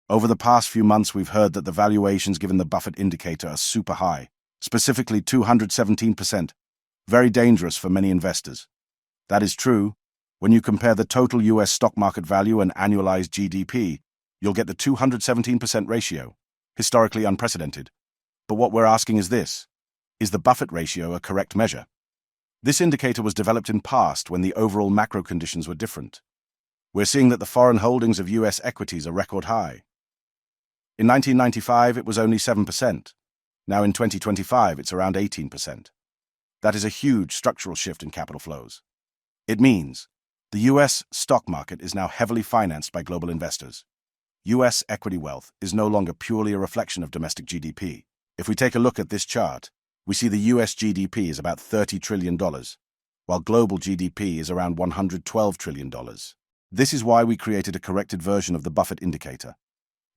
Over the past few months, we've heard that the valuations given the Buffett Indicator are super high, specifically 217%, very dangerous for many investors. That is true. When you compare the total US stock market value and annualized GDP, you'll get the 217% ratio, historically unprecedented. But what we're asking is this: is the Buffett ratio a correct measure? This indicator was developed in past when the overall macro conditions were different. We're seeing that the foreign holdings of US equities are record high. In 1995, it was only 7%. Now in 2025, it's around 18%. That is a huge structural shift in capital flows. It means the US stock market is now heavily financed by global investors. US equity wealth is no longer purely a reflection of domestic GDP. If we take a look at this chart, we see the US GDP is about $30 trillion, while global GDP is around $112 trillion. This is why we created a corrected version of the Buffett Indicator.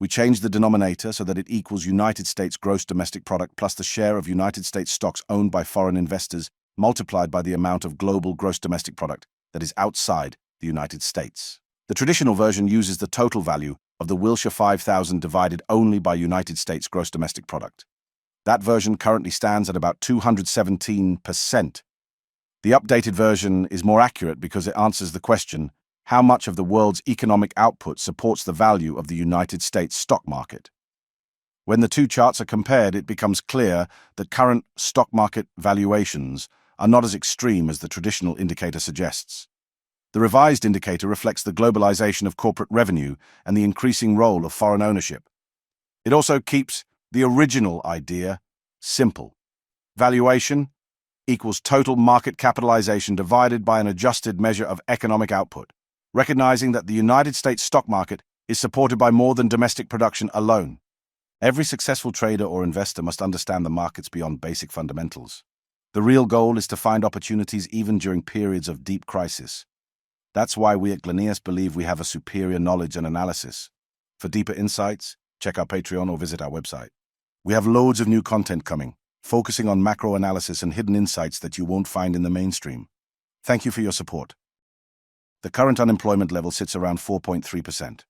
We changed the denominator so that it equals United States gross domestic product plus the share of United States stocks owned by foreign investors multiplied by the amount of global gross domestic product that is outside the United States. The traditional version uses the total value of the Wilshire 5000 divided only by United States gross domestic product. That version currently stands at about 217%. The updated version is more accurate because it answers the question: how much of the world's economic output supports the value of the United States stock market? When the two charts are compared, it becomes clear that current stock market valuations are not as extreme as the traditional indicator suggests. The revised indicator reflects the globalization of corporate revenue and the increasing role of foreign ownership. It also keeps the original idea simple. Valuation equals total market capitalization divided by an adjusted measure of economic output, recognizing that the United States stock market is supported by more than domestic production alone. Every successful trader or investor must understand the markets beyond basic fundamentals. The real goal is to find opportunities even during periods of deep crisis. That's why we at Gleneus believe we have a superior knowledge and analysis. For deeper insights, check our Patreon or visit our website. We have loads of new content coming, focusing on macro analysis and hidden insights that you won't find in the mainstream. Thank you for your support. The current unemployment level sits around 4.3%.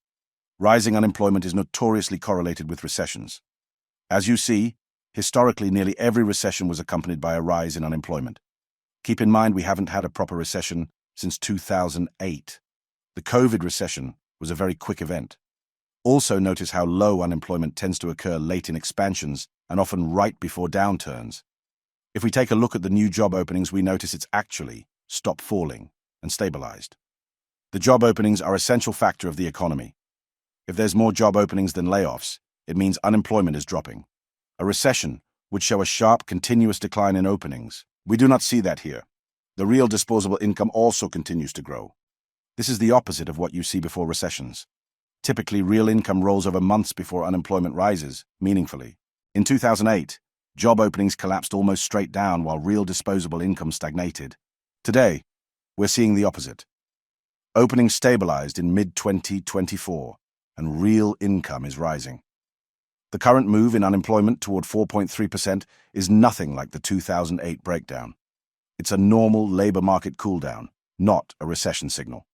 Rising unemployment is notoriously correlated with recessions. As you see, historically nearly every recession was accompanied by a rise in unemployment. Keep in mind we haven't had a proper recession since 2008. The COVID recession was a very quick event. Also notice how low unemployment tends to occur late in expansions and often right before downturns. If we take a look at the new job openings, we notice it's actually stopped falling and stabilized. The job openings are an essential factor of the economy. If there's more job openings than layoffs, it means unemployment is dropping. A recession would show a sharp, continuous decline in openings. We do not see that here. The real disposable income also continues to grow. This is the opposite of what you see before recessions. Typically, real income rolls over months before unemployment rises meaningfully. In 2008, job openings collapsed almost straight down while real disposable income stagnated. Today, we're seeing the opposite. Openings stabilized in mid-2024, and real income is rising. The current move in unemployment toward 4.3% is nothing like the 2008 breakdown. It's a normal labor market cooldown, not a recession signal.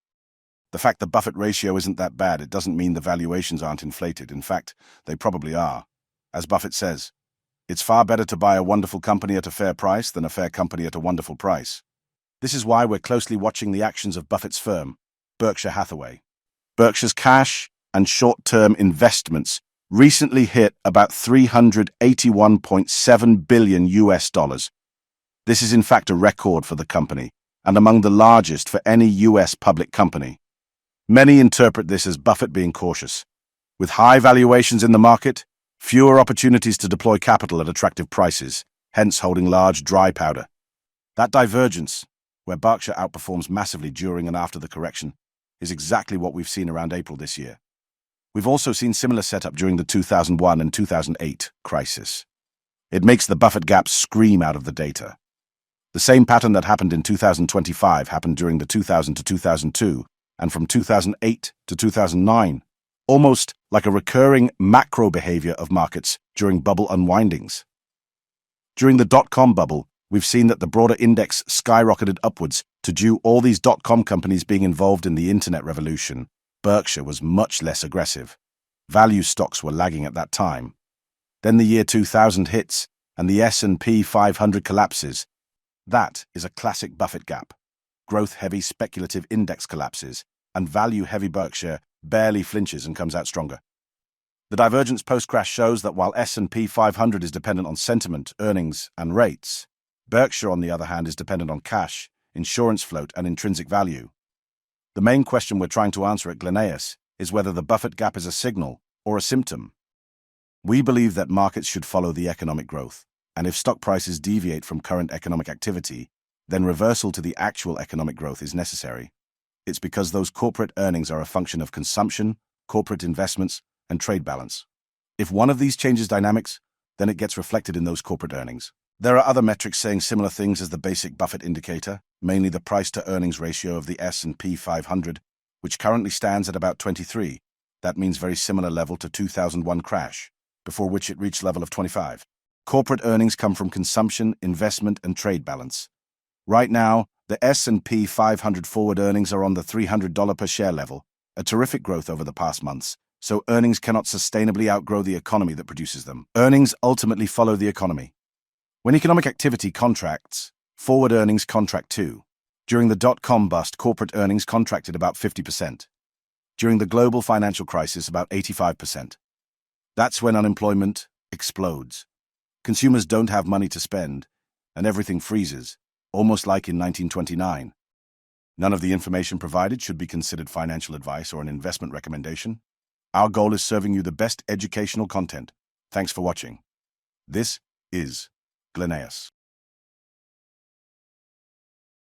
The fact the Buffett ratio isn't that bad, it doesn't mean the valuations aren't inflated. In fact, they probably are. As Buffett says, it's far better to buy a wonderful company at a fair price than a fair company at a wonderful price. This is why we're closely watching the actions of Buffett's firm, Berkshire Hathaway. Berkshire's cash and short-term investments recently hit about $381.7 billion US. This is in fact a record for the company and among the largest for any US public company. Many interpret this as Buffett being cautious. With high valuations in the market, fewer opportunities to deploy capital at attractive prices, hence holding large dry powder. That divergence, where Berkshire outperforms massively during and after the correction, is exactly what we've seen around April this year. We've also seen similar setup during the 2001 and 2008 crisis. It makes the Buffett gap scream out of the data. The same pattern that happened in 2025 happened during the 2000 to 2002 and from 2008 to 2009, almost like a recurring macro behavior of markets during bubble unwindings. During the dot-com bubble, we've seen that the broader index skyrocketed upwards to due all these dot-com companies being involved in the internet revolution. Berkshire was much less aggressive. Value stocks were lagging at that time. Then the year 2000 hits, and the S&P 500 collapses. That is a classic Buffett gap. Growth-heavy speculative index collapses, and value-heavy Berkshire barely flinches and comes out stronger. The divergence post-crash shows that while S&P 500 is dependent on sentiment, earnings, and rates, Berkshire, on the other hand, is dependent on cash, insurance float, and intrinsic value. The main question we're trying to answer at Gleneus is whether the Buffett gap is a signal or a symptom. We believe that markets should follow the economic growth, and if stock prices deviate from current economic activity, then reversal to the actual economic growth is necessary. It's because those corporate earnings are a function of consumption, corporate investments, and trade balance. If one of these changes dynamics, then it gets reflected in those corporate earnings. There are other metrics saying similar things as the basic Buffett indicator, mainly the price-to-earnings ratio of the S&P 500, which currently stands at about 23. That means very similar level to 2001 crash, before which it reached level of 25. Corporate earnings come from consumption, investment, and trade balance. Right now, the S&P 500 forward earnings are on the $300 per share level, a terrific growth over the past months, so earnings cannot sustainably outgrow the economy that produces them. Earnings ultimately follow the economy. When economic activity contracts, forward earnings contract too. During the dot-com bust, corporate earnings contracted about 50%. During the global financial crisis, about 85%. That's when unemployment explodes. Consumers don't have money to spend, and everything freezes, almost like in 1929. None of the information provided should be considered financial advice or an investment recommendation. Our goal is serving you the best educational content. Thanks for watching. This is Gleneus.